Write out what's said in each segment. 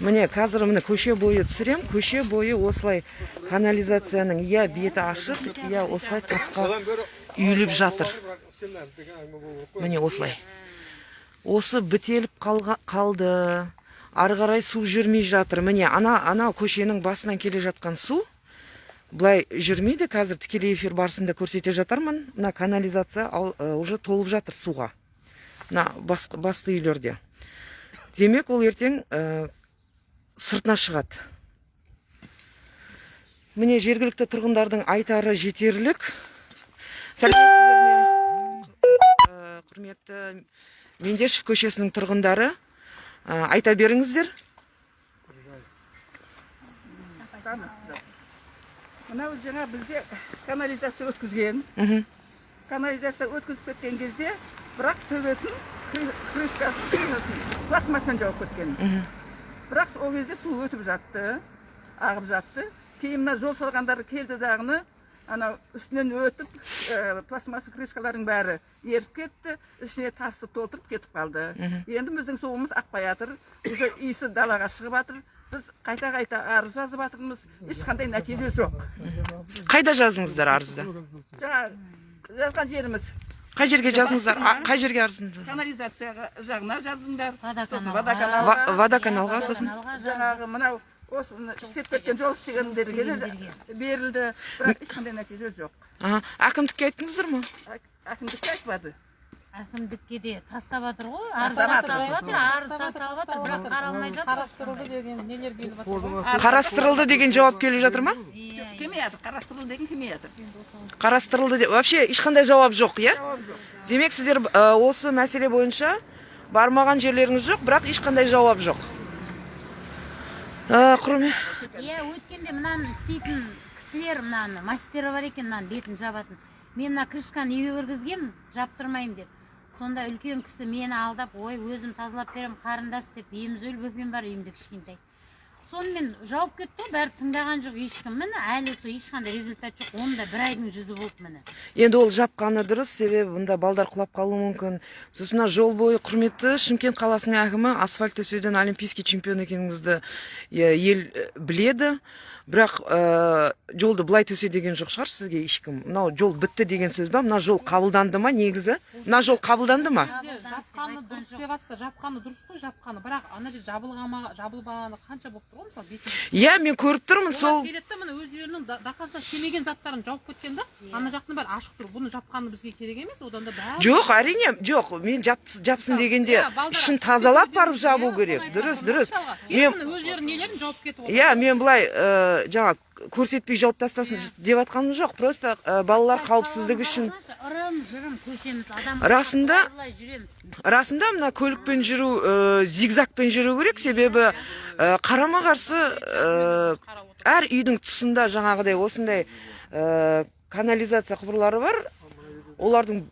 Міне қазір міне көше бойы түсірем. Көше бойы осылай канализацияның я беті ашық, я осылай тасқа үйіліп жатыр. Міне осылай. Осы бітеліп қалды. Ары қарай су жүрмей жатыр. Міне ана көшенің басынан келе жатқан су былай жүрмейді. Қазір тікелей эфир барысында көрсете жатармын. Мына канализация уже толып жатыр суға. Мына басты үйлерде. Демек ол ертең сыртына шығады. Міне жергілікті тұрғындардың айтары жетерлік. Сәлеметсіздер ме? Құрметті Мендешев көшесінің тұрғындары, айта беріңіздер. Мынау жаңа бізде канализация өткізген. Канализация өткізіп кеткен кезде, бірақ төбесін, крышкасын пластмаспен жауып кеткен. Бірақ ол кезде су өтіп жатты, ағып жатты. Кейін мына жол салғандар келді дағыны, анау үстінен өтіп, пластмасса крышкалардың бәрі еріп кетті, ішіне тасты толтырып кетіп қалды. Енді біздің суымыз ақпай жатыр, уже иісі далаға шығып жатыр. Біз қайта арыз жазып жатырмыз, ешқандай нәтиже жоқ. Қайда жазыңыздар арызды? Жазған жеріміз. Қай жерге жазыңыздар? Қай жерге арызыңыздар? Канализация жағына жазыңдар. Водоканалға сосын? Жаңағы мынау осы істеп кеткен жол істегендерге берілді, бірақ ешқандай нәтиже жоқ. Әкімдікке айттыңыздар ма? Әкімдікке айтпады. Әкімдікке де тастап жатыр ғой, арыз тастап жатыр, бірақ қаралмай жатыр. Қарастырылды деген нелер келіп жатыр. Қарастырылды деген жауап келіп жатыр ма? Келмей жатыр, қарастырылды деген келмей жатыр. Қарастырылды деп, вообще ешқандай жауап жоқ, иә? Демек сіздер осы мәселе бойынша бармаған жерлеріңіз жоқ, бірақ ешқандай жауап жоқ. Құрмет. Иә, өткенде мынаны істейтін кісілер, мынаны мастері бар екен, мынаны бетін жабатын. Мен мына крышканы үйге кіргізгем, жаптырмайым деп. Сонда үлкен кісі мені алдап, ой, өзім тазалап берем, қарындас деп, еміз бөпем бар үйімде кішкентай. Сонымен жауып кетті, бәрі тыңдаған жоқ ешкім. Міне әлі сол ешқандай результат жоқ. Онда бір айдың жүзі болып міне. Енді ол жапқаны дұрыс, себебі бұнда балдар құлап қалуы мүмкін. Сосын жол бойы құрметті Шымкент қаласының әкімі асфальт төсеуден олимпийский чемпион екеніңізді ел біледі. Бірақ жолды былай төсе деген жоқ шығар сізге ешкім. Мынау жол бітті деген сөз ба? Мына жол қабылданды ма негізі? Мына жол қабылданды ма? Жапқаны дұрыс деп жатсыздар, жапқаны дұрыс қой, жапқаны. Бірақ ана жер жабылғаны қанша болып тұр ғой, мысалы бетінде. Иә, мен көріп тұрмын сол. Келеді міне өздерінің дақанса істемеген заттарын жауып кеткен да. Ана жақтың бәрі ашық тұр. Бұны жапқаны бізге керек емес, одан да бәрі. Жоқ, әрине, жоқ. Мен жапсын дегенде ішін тазалап барып жабу керек. Дұрыс. Мен өздерінің нелерін жауып кетіп отыр. Иә, мен былай жаңа көрсетпей жауып тастасын деп атқаным жоқ. Просто балалар қауіпсіздігі үшін. Ырым-жырым көшеміз, адам Расында мына көлікпен жүру, зигзагпен жүру керек, себебі қарама-қарсы әр үйдің тұсында жаңағыдай осындай канализация құбырлары бар. Олардың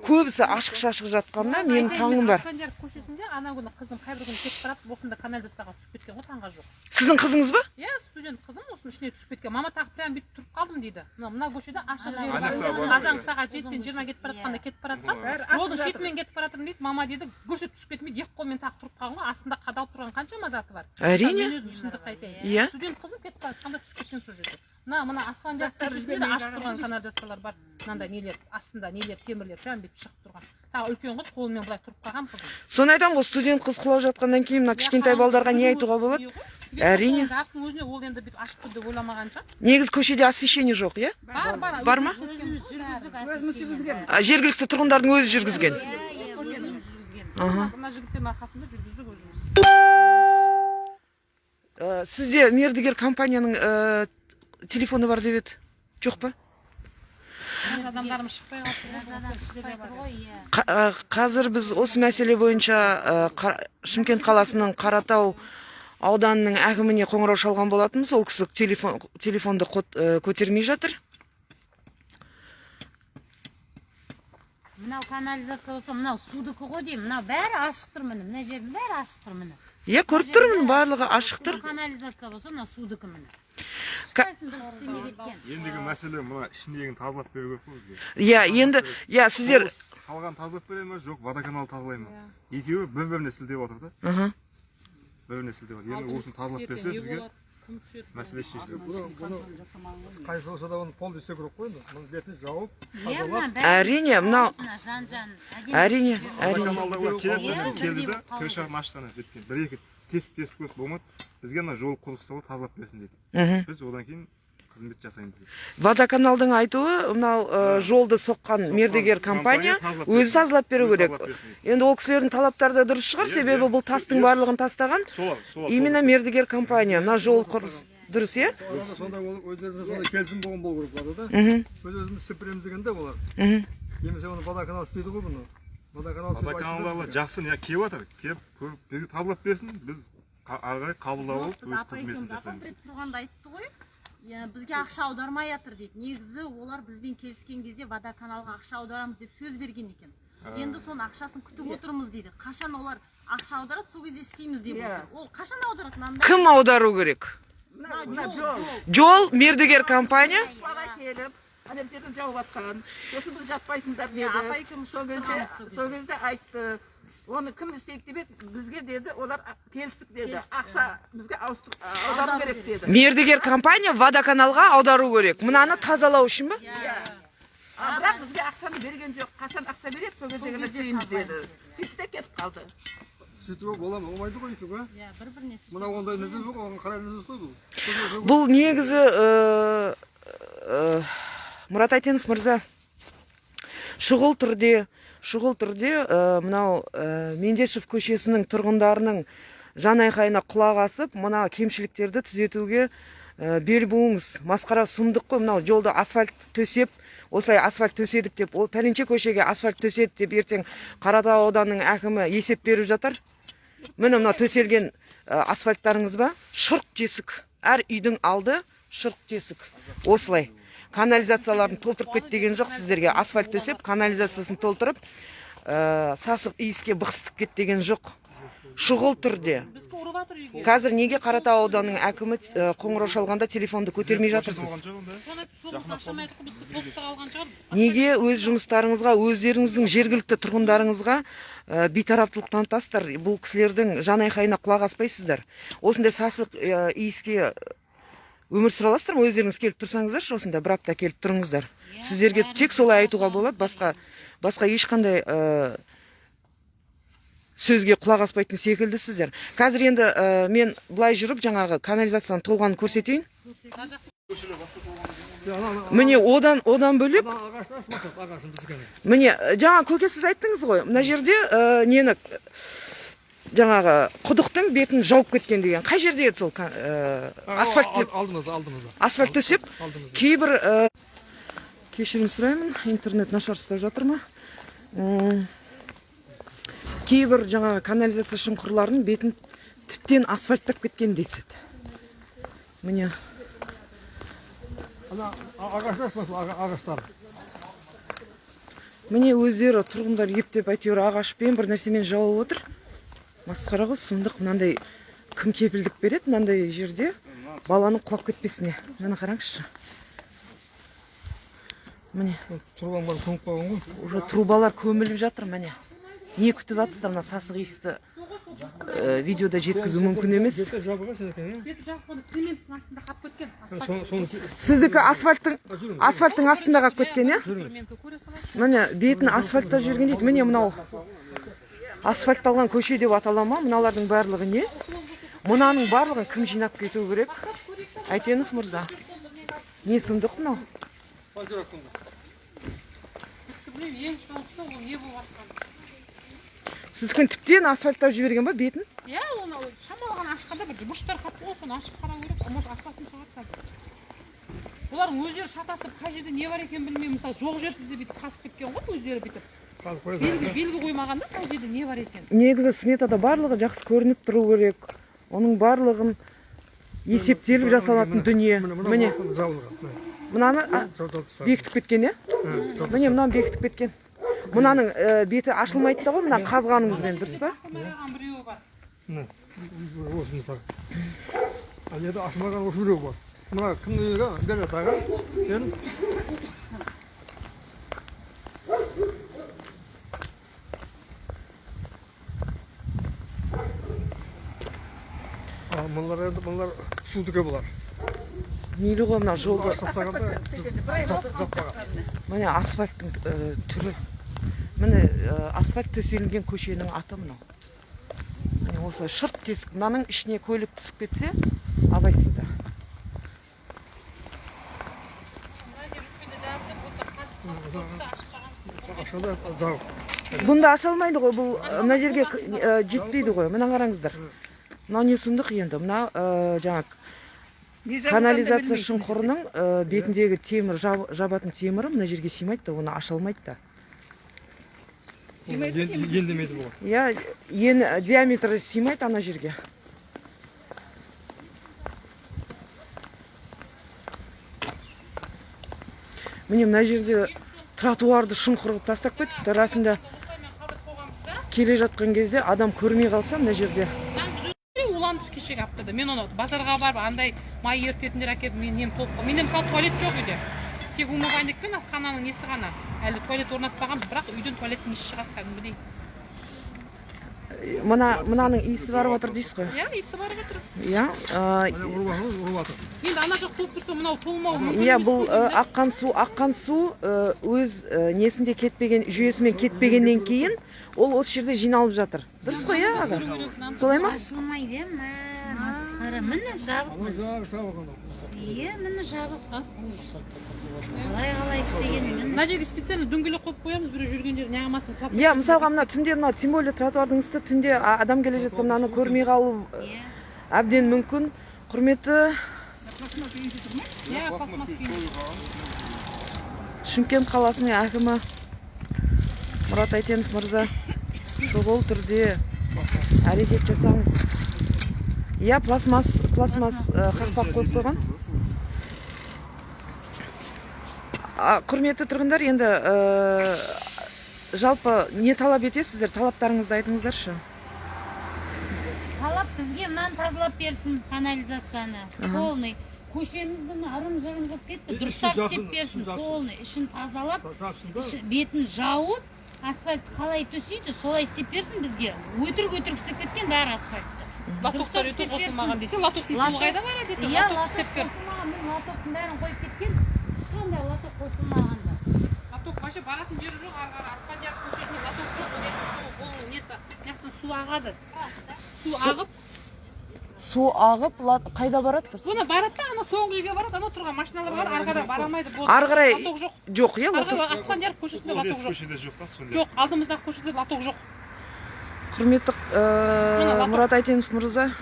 көбісі ашық-шашық жатқанда менің таңым бар. Асфандияров көшесінде ана күні қызым қайбір күні кетіп барады, осында канализацияға түсіп кеткен ғой, таңға жоқ. Сіздің қызыңыз ба? Иә, студент қызым осының ішіне түсіп кеткен. Мама тағы прям бүйтіп тұрып қалдым дейді. Мына көшеде ашық жер бар. Азан сағат 7-тен 20 кетіп баратқанда кетіп баратқан. Жолдың шетімен кетіп баратырмын дейді. Мама дейді, гүрсіп түсіп кетмейді. Екі қолмен тағы тұрып қалған ғой. Астында қадалып тұрған қаншама заты бар. Әрине. Мен өзім шындықты айтайын. Иә. Студент қызым кетіп баратқанда түсіп кеткен сол жерде. Мына Асфандияров көшесінде ашық тұрған канализациялар бар. Мынандай нелер, астында нелер, темірлер прям бүйтіп шығып тұрған. Тағы үлкен қыз қолымен былай тұрып қалған қызым. Соны айтамын ғой, студент қыз құлап жатқаннан кейін мына кішкентай балдарға не айтуға болады? Әрине. Жарықтың өзіне ол енді бүйтіп ашық тұр деп ойламаған шығар. Негізі көшеде освещение жоқ, иә? Бар ма? Жергілікті тұрғындардың өзі жүргізген. Мына жігіттердің арқасында жүргіздік өзіміз. Сізде мердігер компанияның телефоны бар деп еді? Жоқ па? Адамдарымыз шықпай қалды. Қазір біз осы мәселе бойынша Шымкент қаласының Қаратау ауданының әкіміне қоңырау шалған болатынбыз. Ол кісі телефонды көтермей жатыр. Мынау канализация болса, мынау судыкі ғой деймін. Мынау бәрі ашық тұр міне. Мына жердің бәрі ашық тұр міне. Иә, көріп тұрмын, барлығы ашық тұр. Канализация болса, мынау судыкі міне. Ендігі мәселе мына ішіндегін тазалап беру керек қой бізге. Иә, енді, иә, сіздер салған тазалап бере ме, жоқ водоканал тазалай ма? Екеуі бір-біріне сілтеп отыр да. бір-біріне сілтеп жатыр. Енді осыны тазалап берсе бізге мәселе шешіледі. Бұны қайсы болса да оны пол десе керек қой енді. Бұның бетін жауып, әрине мынау жан әрине Водоканалдағылар келді да крышасын ашты беткен. Бір-екі тесіп көріп болмады. Бізге мына жол құлықса тазалап берсін деді. Біз одан кейін қызмет жасаймыз деді. Водоканалдың айтуы мынау жолды соққан мердігер компания өзі тазалап беру керек. Енді ол кісілердің талаптары да дұрыс шығар, себебі бұл тастың барлығын тастаған именно мердігер компания. Мына жол құрылыс дұрыс, е? сонда ол өздеріне сонда келісім болған болу керек болады да. Өзіміз істеп береміз дегенде олар. Немесе оны водоканал істейді ғой бұны. Водоканалдағылар жақсы не келіп жатыр. Келіп бізге тазалап берсін, біз ағай қабылдап алып өз қызметін жасаймыз. Тұрғанда айтты ғой, бізге ақша аудармай жатыр дейді. Негізі олар бізбен келіскен кезде водоканалға ақша аударамыз деп сөз берген екен. Енді соның ақшасын күтіп отырмыз дейді. Қашан олар ақша аударады, сол кезде істейміз деп отыр. Ол қашан аударады мынандай? Кім аудару керек? Жол мердігер компания. келіп, адам жерден жауып атқан. Сосын біз жатпайсыңдар деді. Сол кезде айтты. Оны кім істейді деп еді, бізге деді, олар келістік деді. Ақша бізге аудару керек деді. Мердігер компания водоканалға аудару керек. Мынаны тазалау үшін ба? Бірақ бізге ақшаны берген жоқ. Қашан ақша береді, сол кезде ғана істейміз деді. Сөйтіп те кетіп қалды. Сөйтіп бола ма? Болмайды ғой өйтіп, а? Бір-біріне Мына ондай нәрсе жоқ, оған қарай нәрсе қой бұл. Бұл негізі Мұрат Айтенов мырза шұғыл түрде мынау Мендешев көшесінің тұрғындарының жан айқайына құлақ асып, мына кемшіліктерді түзетуге бел буыңыз. Масқара сұмдық қой, мынау жолды асфальт төсеп, осылай асфальт төседік деп, ол пәленше көшеге асфальт төседі деп ертең Қаратау ауданының әкімі есеп беріп жатар. Міне мына төселген асфальттарыңыз ба? Шұрқ тесік. Әр үйдің алды шұрқ тесік. Осылай. Канализацияларын толтырып кет деген жоқ сіздерге. Асфальт төсеп, канализациясын толтырып, сасық иіске бықсытып кет деген жоқ. Шұғыл түрде. Қазір неге Қаратау ауданының әкімі қоңырау шалғанда телефонды көтермей жатырсыз? Неге өз жұмыстарыңызға, өздеріңіздің жергілікті тұрғындарыңызға бейтараптылық танытасыздар? Бұл кісілердің жан айқайына құлақ аспайсыздар. Осындай сасық иіске өмір сүре аласыздар ма? Өздеріңіз келіп тұрсаңыздар, осында бір апта келіп тұрыңыздар. Сіздерге тек солай айтуға болады, басқа ешқандай сөзге құлақ аспайтын секілдісіздер. Қазір енді мен былай жүріп жаңағы канализацияның толғанын көрсетейін. Міне одан бөлек. Міне жаңа көке сіз айттыңыз ғой, мына жерде нені жаңағы құдықтың бетін жауып кеткен деген. Қай жерде еді сол Алдымызда. Асфальт төсеп, кейбір кешірім сұраймын, интернет нашар ұстап жатыр ма? Кейбір жаңағы канализация шұңқырларының бетін тіптен асфальттап кеткен деседі. Міне. Ағаштар. Міне өздері тұрғындар ептеп әйтеуір ағашпен бір нәрсемен жауып отыр. Масқара ғой, сұмдық. Мынандай кім кепілдік береді мынандай жерде баланың құлап кетпесіне. Мені қараңызшы. Міне. Трубалар көміп қойған ғой. Уже трубалар көміліп жатыр, міне. Не күтіп жатсыздар мына сасық иісті видеода жеткізу мүмкін емес. Беті жабылған сен екен, е? Беті жабық қойды, цементтің астында қалып кеткен. Сіздікі асфальттың астында қалып кеткен, е? Міне бетін асфальттап жүрген дейді. Міне мынау асфальтталған көше деп атала ма? Мыналардың барлығы не? Мынаның барлығын кім жинап кету керек? Айтенов мырза. Не сұмдық мынау? Сіздікін тіптен асфальттап жіберген ба бетін? Иә, оны шамалған ашқанда бір бұрыштар қатты ғой, соны ашып қарау керек. Может асфальтын шығарса. Олардың өздері шатасып, қай жерде не бар екен білмеймін. Мысалы, жоқ жерді де бүйтіп қасып кеткен ғой, өздері бүйтіп. Белгі қоймағанда қай жерде не бар екен. Негізі сметада барлығы жақсы көрініп тұру керек. Оның барлығын есептеліп жасалатын дүние. Міне. Мынаны бекітіп кеткен, е? Міне мынаны бекітіп кеткен. Мынаның беті ашылмайды да ғой, мына қазғаныңызбен, дұрыс па? Біреуі бар. Осы мысал. Әледі ашылмаған осы біреу бар. Мына кімнің егі? Бері тағы. Сен? Bunlar suduga bular. мейлі ғой мына жолды Тастағанда жаппаған. міне асфальттың түрі міне асфальт төселінген көшенің аты мынау міне осылай шырт тесік мынаның ішіне көлік түсіп кетсе абайсызда Aşağıda zar. бұнда аша алмайды ғой бұл мына жерге жетпейді ғой мына қараңыздар мынау не сұмдық енді мына жаңа канализация шұңқырының бетіндегі темір жабатын темірі мына жерге сыймайды да оны аша алмайды да Елдемейді бұл. иә диаметрі сыймайды ана жерге міне мына жерде тротуарды шұңқыр қылып тастап кетіпті расында келе жатқан кезде адам көрмей қалса мына жерде уландық кешегі аптада мен оны базарға барып андай май ерітетіндер әкеліп менен толып менде мысалы туалет жоқ үйде тек умывальник пен асхананың несі ғана әлі туалет орнатпаған бірақ үйден туалеттің иісі шығады кәдімгідей мынаның иісі барып отыр дейсіз ғой иә иісі барып жатыр иә Urub atır. енді ана жақ толып тұрса мынау толмауы мүмкін иә емес бұл қой, енді. аққан су өз несінде кетпеген жүйесімен кетпегеннен кейін ол осы жерде жиналып жатыр дұрыс қой иә аға солай ма ашылмайды масқара міне жабық иә міне жабық қалай істеген мына жерге специально дөңгелек қойып қоямыз біреу жүрген жер неғылмасын құлап иә мысалға мына түнде мына тем более тротуардың үсті түнде адам келе жатса мынаны көрмей қалу әбден мүмкін құрметті иә пластмасс күйін Шымкент қаласының әкімі Мұрат Әйтенов мырза шұғыл түрде әрекет жасаңыз. Иә, пластмасс қақпақ қойып қойған. Құрметті тұрғындар, енді жалпы не талап етесіздер? Талаптарыңызды айтыңыздаршы. талап бізге мынаны тазалап берсін канализацияны полный көшеміздің арым жағын қылып кетті дұрыстап істеп берсін полный ішін тазалап бетін жауып асфальтты қалай төсейді солай істеп берсін бізге өтірік істеп кеткен бәрі асфальтты латоктар өте қосылмаған дейсің латоктың суы қайда барады еді иә латок қосылмаған бұл латоктың бәрін қойып кеткен ешқандай латок қосылмағанда латок вообще баратын жері жоқ ары қарай асфальт көшесіне латок жоқ ол несі мынаяқтан су ағады су ағып Су ағып қайда барады? Бұны барады да, ана соңғы үйге барады, ана тұрған машиналар бар, ары қарай бара алмайды. Ары қарай латок жоқ. Жоқ, иә, латок. Асфандияр көшесінде латок жоқ. көшеде жоқ та сонда. Жоқ, алдымыздағы көшеде латок жоқ. Құрметті Мұрат Әйтенов мырза,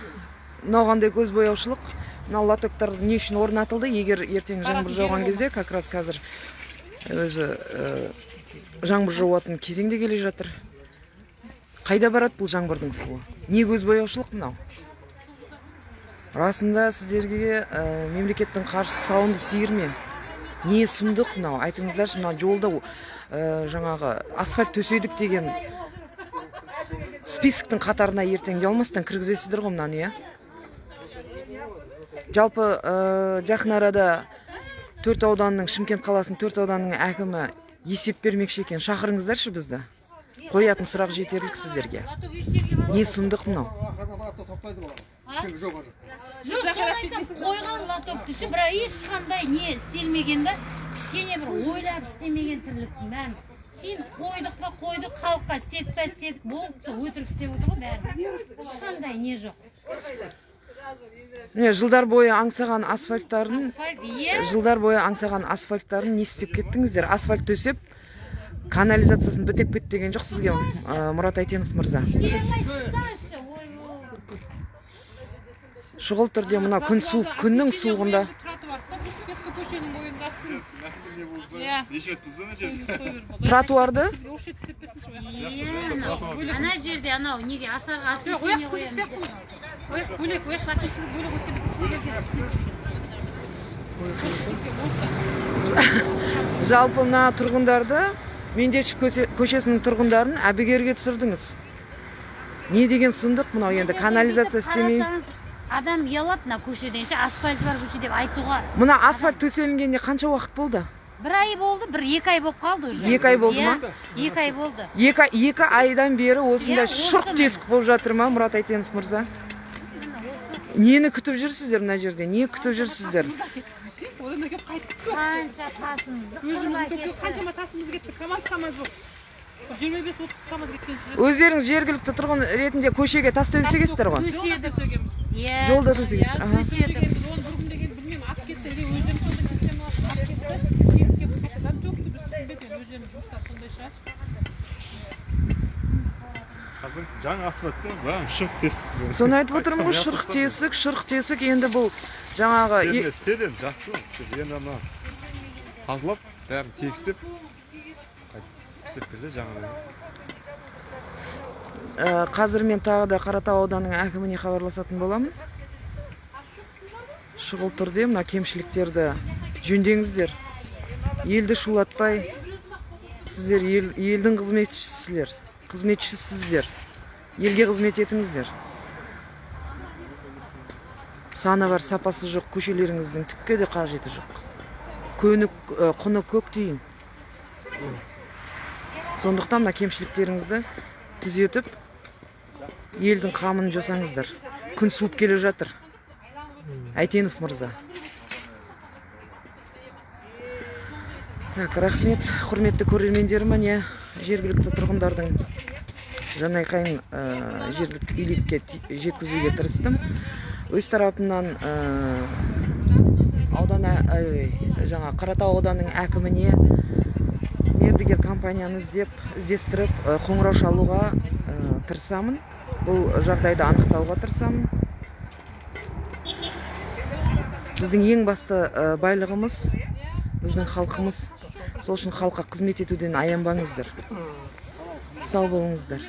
мынау қандай көз бояушылық. Мына латоктар не үшін орнатылды? Егер ертең жаңбыр жауған кезде, как раз қазір өзі жаңбыр жауатын кезеңде келе жатыр. Қайда барады бұл жаңбырдың суы? Не көз бояушылық мынау? Расында сіздерге мемлекеттің қаржысы салынды сиыр ме? Не сұмдық мынау? Айтыңыздаршы, мынау жолда жаңағы асфальт төседік деген списоктың қатарына ертең ұялмастан кіргізесіздер ғой мынаны, иә? Жалпы жақын арада Шымкент қаласының 4 ауданының әкімі есеп бермекші екен. Шақырыңыздаршы бізді. Қоятын сұрақ жетерлік сіздерге. Не сұмдық мынау? жоқ, қойған латокты іші, бірақ ешқандай не істелмегенде, кішкене бір ойлап істемеген тірліктің бәрін. Кейін қойдық па қойдық, халыққа істедік па істедік, болды, өтірік істеп отыр ғой бәрі. Ешқандай не жоқ. Жылдар бойы аңсаған асфальттарын не істеп кеттіңіздер? Асфальт төсеп, канализациясын бітеп кет деген жоқ сізге, Мұрат Әйтенов мырза. Шұғыл түрде мына күннің суығында. Тротуарды? Ана жерде анау неге асарға асырсене қоямыз. Бөлек латочный бөлек Жалпы мына тұрғындарды, Меңдешев көшесінің тұрғындарын әбігерге түсірдіңіз. Не деген сұмдық мынау енді канализация істемей. Адам ұялады мына көшеден, асфальт бар көше деп айтуға. Мына асфальт төселінгенде қанша уақыт болды? Бір ай болды, 1-2 ай болып қалды уже. 2 ай болды ма? 2 ай болды. 2 айдан бері осындай шұрқ тесік болып жатыр ма, Мұрат Әйтенов мырза? Нені күтіп жүрсіздер мына жерде? Не күтіп жүрсіздер? Одан келіп қайтып кетті. Қанша тасымыз Өзіміздің қаншама тасымыз кетті. КамАЗ болып. 25-30 КамАЗ кеткен шығар. Өздеріңіз жергілікті тұрғын ретінде көшеге тас төгсегесіздер ғой? төседік. Иә. Жолда төсегесіз. Аха. Төседік. Оны бір күн деген білмеймін, ат кетті, или өздерінің сондай система ат кетті. Келіп қайтадан төкті, біз түсінбедік, өздерінің жұмыстары сондай шығар. Қазір жаңа асфальттың бәрін шұрқ тесік. Соны айтып отырмын ғой, шұрқ тесік. Енді бұл жаңағы Енді селен жақсы. Енді ана тазалап, бәрін тегістеп істеп берді жаңа. қазір мен тағы да Қаратау ауданының әкіміне хабарласатын боламын. Шұғыл түрде мына кемшіліктерді жөндеңіздер. Елді шулатпай, сіздер елдің қызметшісіздер. Елге қызмет етіңіздер. Саны бар, сапасы жоқ, көшелеріңіздің түкке де қажеті жоқ. Құны көк тиын. Сондықтан мына кемшіліктеріңізді түзетіп, елдің қамын жасаңыздар. Күн суып келе жатыр. Әйтенов мырза. Рахмет, құрметті көрермендерім, міне жергілікті тұрғындардың жанайқайын жергілікті билікке жеткізуге тырыстым. Өз тарапымнан Қаратау ауданының әкіміне мердігер компанияны іздестіріп қоңырау шалуға тырысамын. Бұл жағдайды анықтауға тырысамын. Біздің ең басты байлығымыз, біздің халқымыз. Сол үшін халыққа қызмет етуден аянбаңыздар. Сау болыңыздар.